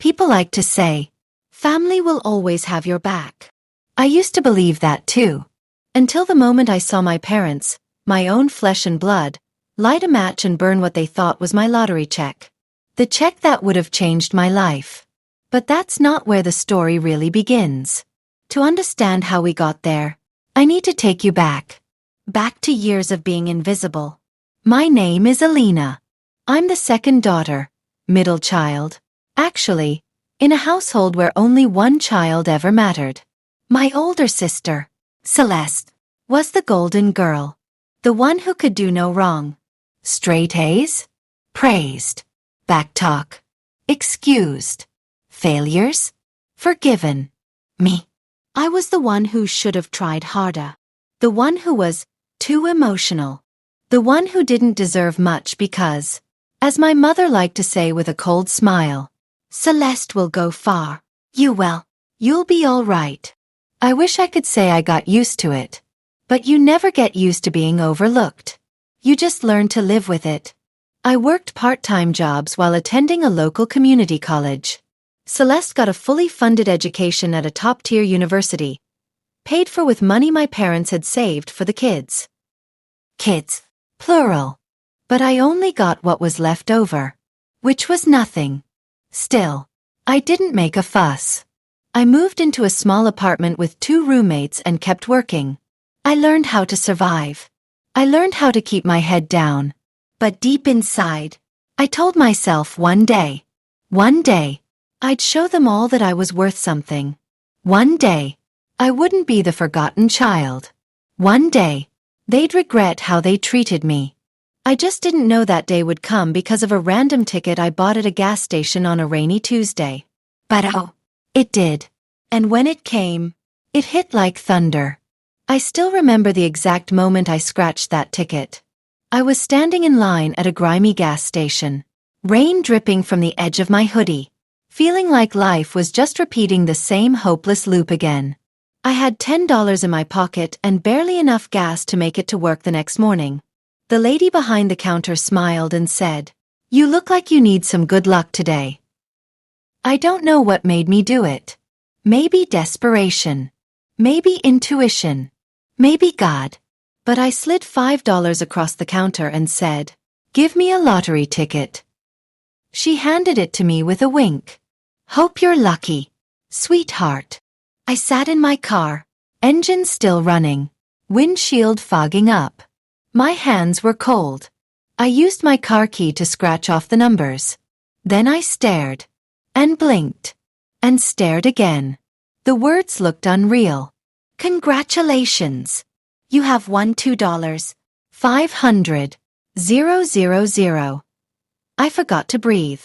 People like to say, family will always have your back. I used to believe that too. Until the moment I saw my parents, my own flesh and blood, light a match and burn what they thought was my lottery check. The check that would have changed my life. But that's not where the story really begins. To understand how we got there, I need to take you back. Back to years of being invisible. My name is Alina. I'm the second daughter, middle child. Actually, in a household where only one child ever mattered. My older sister, Celeste, was the golden girl. The one who could do no wrong. Straight A's? Praised. Backtalk. Excused. Failures? Forgiven. Me. I was the one who should have tried harder. The one who was too emotional. The one who didn't deserve much because, as my mother liked to say with a cold smile, Celeste will go far. You will. You'll be all right. I wish I could say I got used to it. But you never get used to being overlooked. You just learn to live with it. I worked part-time jobs while attending a local community college. Celeste got a fully funded education at a top-tier university, paid for with money my parents had saved for the kids. Kids, plural. But I only got what was left over, which was nothing. Still, I didn't make a fuss. I moved into a small apartment with 2 roommates and kept working. I learned how to survive. I learned how to keep my head down. But deep inside, I told myself one day, I'd show them all that I was worth something. One day, I wouldn't be the forgotten child. One day, they'd regret how they treated me. I just didn't know that day would come because of a random ticket I bought at a gas station on a rainy Tuesday. But oh, it did. And when it came, it hit like thunder. I still remember the exact moment I scratched that ticket. I was standing in line at a grimy gas station, rain dripping from the edge of my hoodie, feeling like life was just repeating the same hopeless loop again. I had $10 in my pocket and barely enough gas to make it to work the next morning. The lady behind the counter smiled and said, "You look like you need some good luck today." I don't know what made me do it. Maybe desperation. Maybe intuition. Maybe God. But I slid $5 across the counter and said, "Give me a lottery ticket." She handed it to me with a wink. "Hope you're lucky, sweetheart." I sat in my car, engine still running, windshield fogging up. My hands were cold. I used my car key to scratch off the numbers. Then I stared, and blinked, and stared again. The words looked unreal. "Congratulations. You have won $2. 500. 000. I forgot to breathe.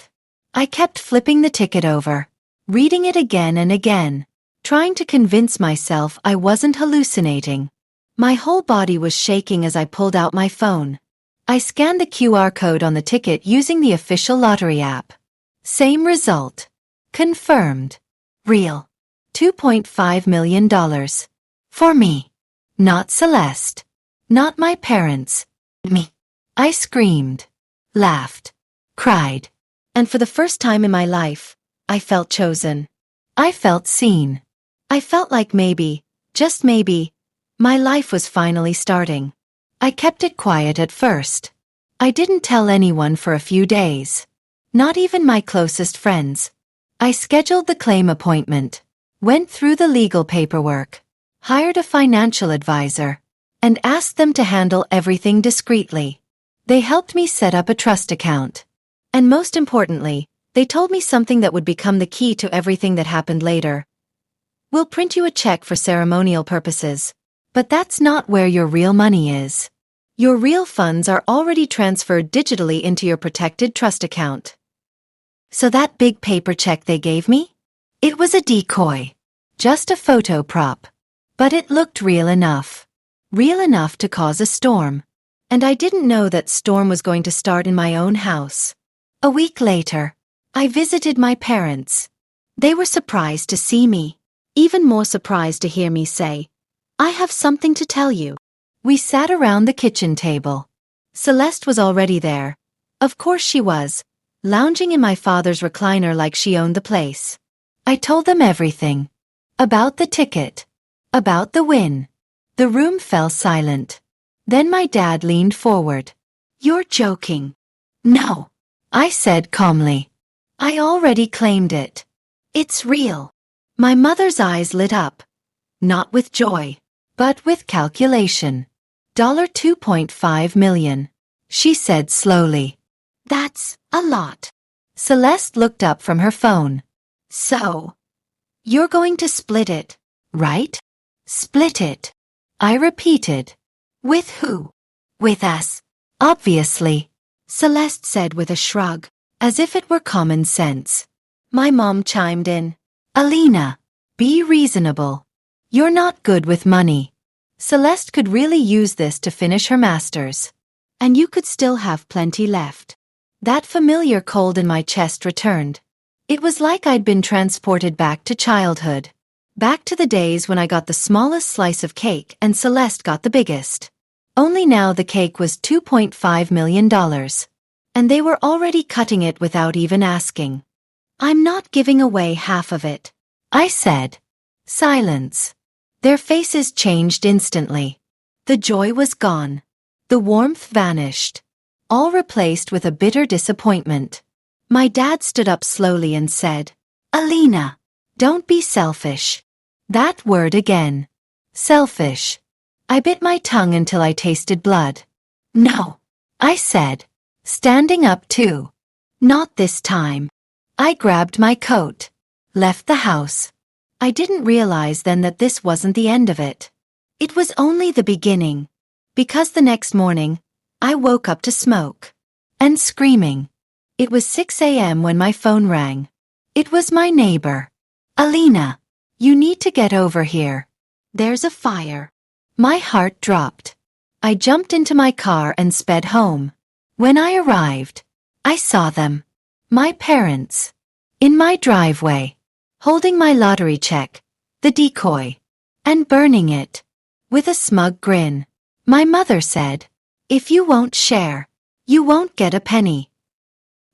I kept flipping the ticket over, reading it again and again, trying to convince myself I wasn't hallucinating. My whole body was shaking as I pulled out my phone. I scanned the QR code on the ticket using the official lottery app. Same result. Confirmed. Real. $2.5 million. For me. Not Celeste. Not my parents. Me. I screamed. Laughed. Cried. And for the first time in my life, I felt chosen. I felt seen. I felt like maybe, just maybe, my life was finally starting. I kept it quiet at first. I didn't tell anyone for a few days. Not even my closest friends. I scheduled the claim appointment, went through the legal paperwork, hired a financial advisor, and asked them to handle everything discreetly. They helped me set up a trust account. And most importantly, they told me something that would become the key to everything that happened later. "We'll print you a check for ceremonial purposes. But that's not where your real money is. Your real funds are already transferred digitally into your protected trust account." So that big paper check they gave me? It was a decoy. Just a photo prop. But it looked real enough. Real enough to cause a storm. And I didn't know that storm was going to start in my own house. A week later, I visited my parents. They were surprised to see me. Even more surprised to hear me say, "I have something to tell you." We sat around the kitchen table. Celeste was already there. Of course she was. lounging in my father's recliner like she owned the place. I told them everything. About the ticket. About the win. The room fell silent. Then my dad leaned forward. "You're joking." "No," I said calmly. "I already claimed it. It's real." My mother's eyes lit up. Not with joy, but with calculation. $2.5 million, she said slowly. "That's a lot." Celeste looked up from her phone. "So, you're going to split it, right?" "Split it," I repeated. "With who?" "With us, obviously," Celeste said with a shrug, as if it were common sense. My mom chimed in. "Alina, be reasonable. You're not good with money. Celeste could really use this to finish her master's. And you could still have plenty left." That familiar cold in my chest returned. It was like I'd been transported back to childhood. Back to the days when I got the smallest slice of cake and Celeste got the biggest. Only now the cake was $2.5 million. And they were already cutting it without even asking. "I'm not giving away half of it," I said. Silence. Their faces changed instantly. The joy was gone. The warmth vanished. All replaced with a bitter disappointment. My dad stood up slowly and said, "Alina, don't be selfish." That word again. Selfish. I bit my tongue until I tasted blood. "No," I said, standing up too. "Not this time." I grabbed my coat. Left the house. I didn't realize then that this wasn't the end of it. It was only the beginning. Because the next morning, I woke up to smoke. And screaming. It was 6 a.m. when my phone rang. It was my neighbor. "Alina, you need to get over here. There's a fire." My heart dropped. I jumped into my car and sped home. When I arrived, I saw them. My parents. In my driveway. Holding my lottery check, the decoy. And burning it. With a smug grin. My mother said, "If you won't share, you won't get a penny."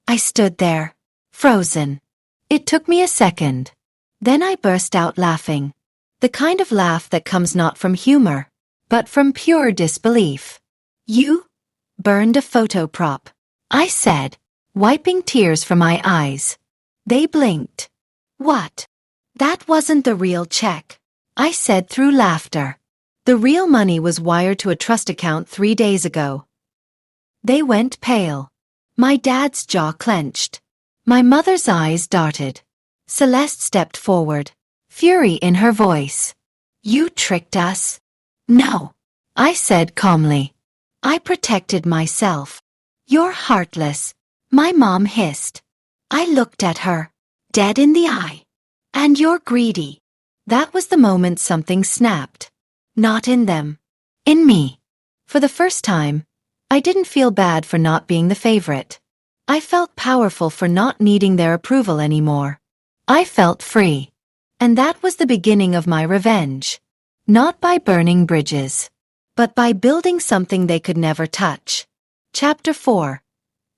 I stood there, frozen. It took me a second. Then I burst out laughing. The kind of laugh that comes not from humor, but from pure disbelief. "You burned a photo prop," I said, wiping tears from my eyes. They blinked. "What?" "That wasn't the real check," I said through laughter. "The real money was wired to a trust account 3 days ago." They went pale. My dad's jaw clenched. My mother's eyes darted. Celeste stepped forward, fury in her voice. "You tricked us." "No," I said calmly. "I protected myself." "You're heartless," my mom hissed. I looked at her, dead in the eye. "And you're greedy." That was the moment something snapped. Not in them. In me. For the first time, I didn't feel bad for not being the favorite. I felt powerful for not needing their approval anymore. I felt free. And that was the beginning of my revenge. Not by burning bridges, but by building something they could never touch. Chapter 4.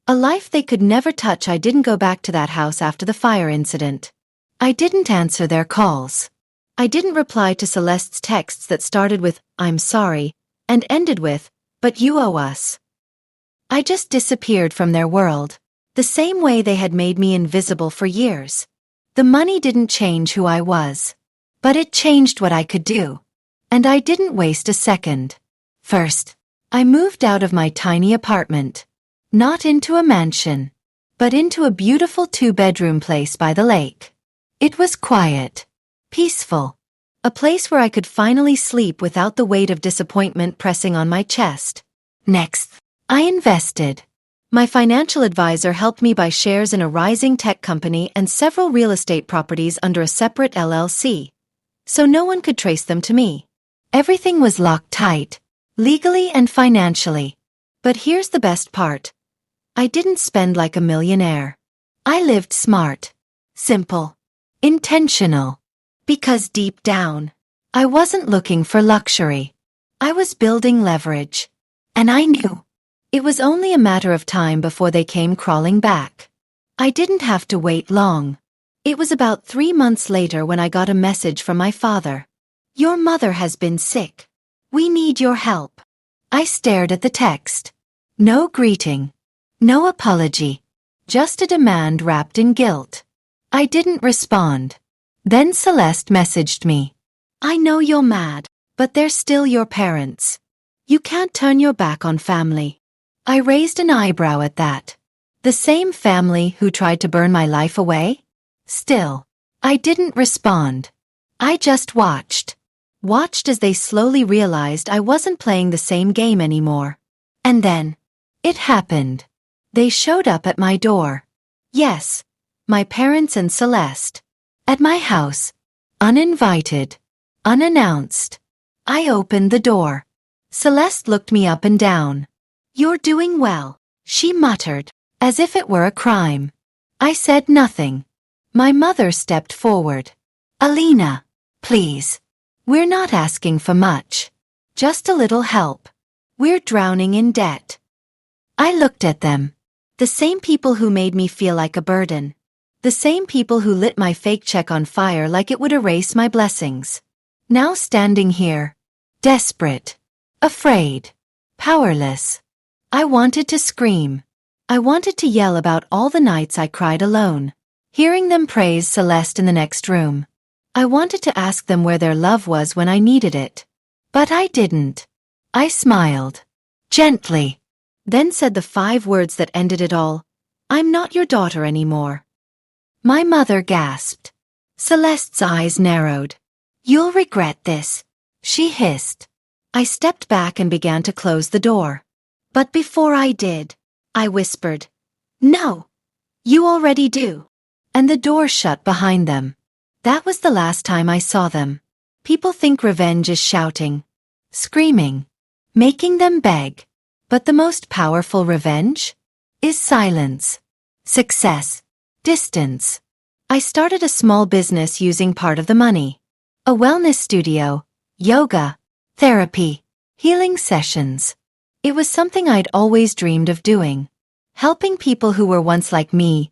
A life they could never touch. I didn't go back to that house after the fire incident. I didn't answer their calls. I didn't reply to Celeste's texts that started with, "I'm sorry," and ended with, "But you owe us." I just disappeared from their world, the same way they had made me invisible for years. The money didn't change who I was. But it changed what I could do. And I didn't waste a second. First, I moved out of my tiny apartment. Not into a mansion, but into a beautiful 2-bedroom place by the lake. It was quiet, peaceful, a place where I could finally sleep without the weight of disappointment pressing on my chest. Next, I invested. My financial advisor helped me buy shares in a rising tech company and several real estate properties under a separate LLC, so no one could trace them to me. Everything was locked tight, legally and financially. But here's the best part. I didn't spend like a millionaire. I lived smart, simple, intentional. Because deep down, I wasn't looking for luxury. I was building leverage. And I knew. It was only a matter of time before they came crawling back. I didn't have to wait long. It was about 3 months later when I got a message from my father. "Your mother has been sick. We need your help." I stared at the text. No greeting. No apology. Just a demand wrapped in guilt. I didn't respond. Then Celeste messaged me. "I know you're mad, but they're still your parents. You can't turn your back on family." I raised an eyebrow at that. The same family who tried to burn my life away? Still, I didn't respond. I just watched. Watched as they slowly realized I wasn't playing the same game anymore. And then, it happened. They showed up at my door. Yes, my parents and Celeste. At my house. Uninvited. Unannounced. I opened the door. Celeste looked me up and down. "You're doing well," she muttered, as if it were a crime. I said nothing. My mother stepped forward. "Alina, please. We're not asking for much. Just a little help. We're drowning in debt." I looked at them. The same people who made me feel like a burden. The same people who lit my fake check on fire like it would erase my blessings. Now standing here. Desperate. Afraid. Powerless. I wanted to scream. I wanted to yell about all the nights I cried alone, hearing them praise Celeste in the next room. I wanted to ask them where their love was when I needed it. But I didn't. I smiled. Gently. Then said the 5 words that ended it all. "I'm not your daughter anymore." My mother gasped. Celeste's eyes narrowed. "You'll regret this," she hissed. I stepped back and began to close the door. But before I did, I whispered, "No, you already do." And the door shut behind them. That was the last time I saw them. People think revenge is shouting, screaming, making them beg. But the most powerful revenge is silence, success, distance. I started a small business using part of the money. A wellness studio, yoga, therapy, healing sessions. It was something I'd always dreamed of doing. Helping people who were once like me.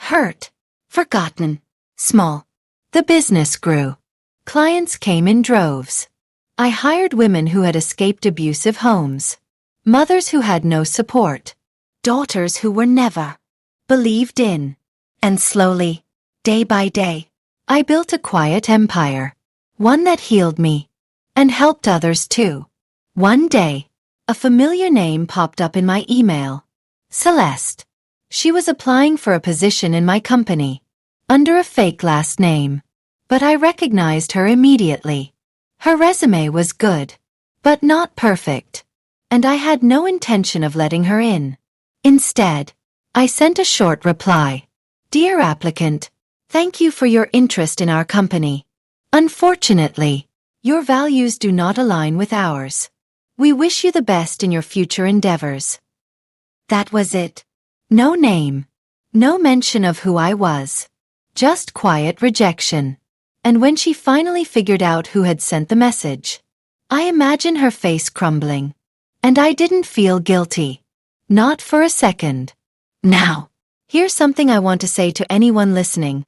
Hurt, forgotten, small. The business grew. Clients came in droves. I hired women who had escaped abusive homes. Mothers who had no support. Daughters who were never believed in. And slowly, day by day, I built a quiet empire. One that healed me. And helped others too. One day, a familiar name popped up in my email. Celeste. She was applying for a position in my company. Under a fake last name. But I recognized her immediately. Her resume was good. But not perfect. And I had no intention of letting her in. Instead, I sent a short reply. "Dear applicant, thank you for your interest in our company. Unfortunately, your values do not align with ours. We wish you the best in your future endeavors." That was it. No name. No mention of who I was. Just quiet rejection. And when she finally figured out who had sent the message, I imagine her face crumbling. And I didn't feel guilty. Not for a second. Now, here's something I want to say to anyone listening.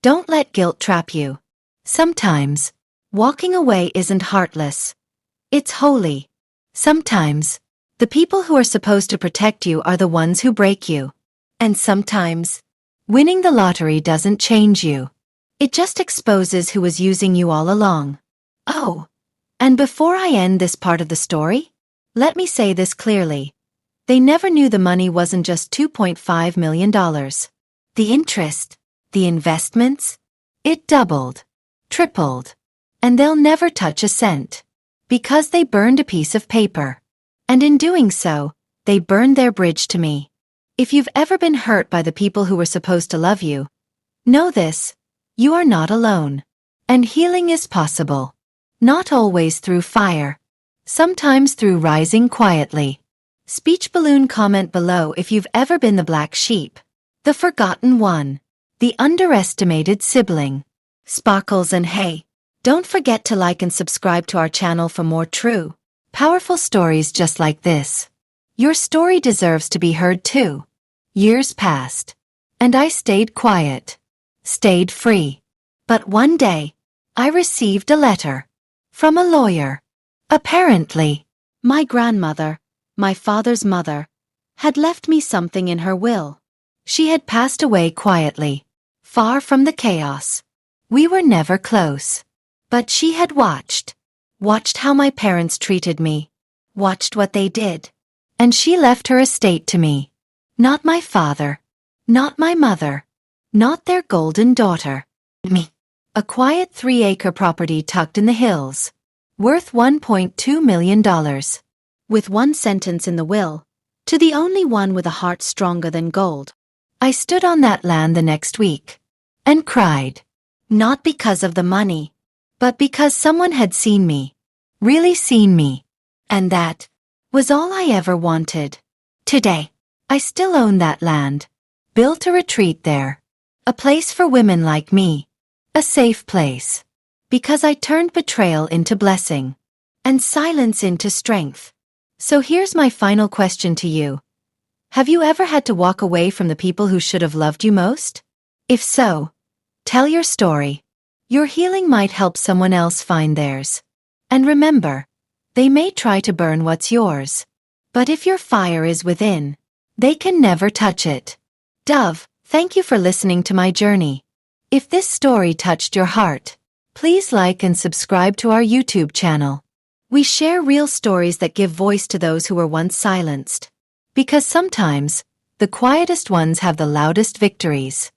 Don't let guilt trap you. Sometimes, walking away isn't heartless. It's holy. Sometimes, the people who are supposed to protect you are the ones who break you. And sometimes, winning the lottery doesn't change you. It just exposes who was using you all along. Oh, and before I end this part of the story, let me say this clearly. They never knew the money wasn't just $2.5 million. The interest, the investments, it doubled, tripled, and they'll never touch a cent. Because they burned a piece of paper. And in doing so, they burned their bridge to me. If you've ever been hurt by the people who were supposed to love you, know this, you are not alone. And healing is possible. Not always through fire. Sometimes through rising quietly. Speech balloon comment below if you've ever been the black sheep. The forgotten one. The underestimated sibling. Sparkles and hey, don't forget to like and subscribe to our channel for more true, powerful stories just like this. Your story deserves to be heard too. Years passed. And I stayed quiet. Stayed free. But one day, I received a letter. From a lawyer. Apparently, my grandmother, my father's mother, had left me something in her will. She had passed away quietly, far from the chaos. We were never close. But she had watched how my parents treated me, watched what they did. And she left her estate to me. Not my father, not my mother, not their golden daughter. Me. A quiet 3-acre property tucked in the hills, worth $1.2 million. With one sentence in the will, to the only one with a heart stronger than gold. I stood on that land the next week and cried. Not because of the money, but because someone had seen me, really seen me. And that was all I ever wanted. Today, I still own that land, built a retreat there, a place for women like me, a safe place. Because I turned betrayal into blessing, and silence into strength. So here's my final question to you. Have you ever had to walk away from the people who should have loved you most? If so, tell your story. Your healing might help someone else find theirs. And remember, they may try to burn what's yours. But if your fire is within, they can never touch it. Dove, thank you for listening to my journey. If this story touched your heart, please like and subscribe to our YouTube channel. We share real stories that give voice to those who were once silenced. Because sometimes, the quietest ones have the loudest victories.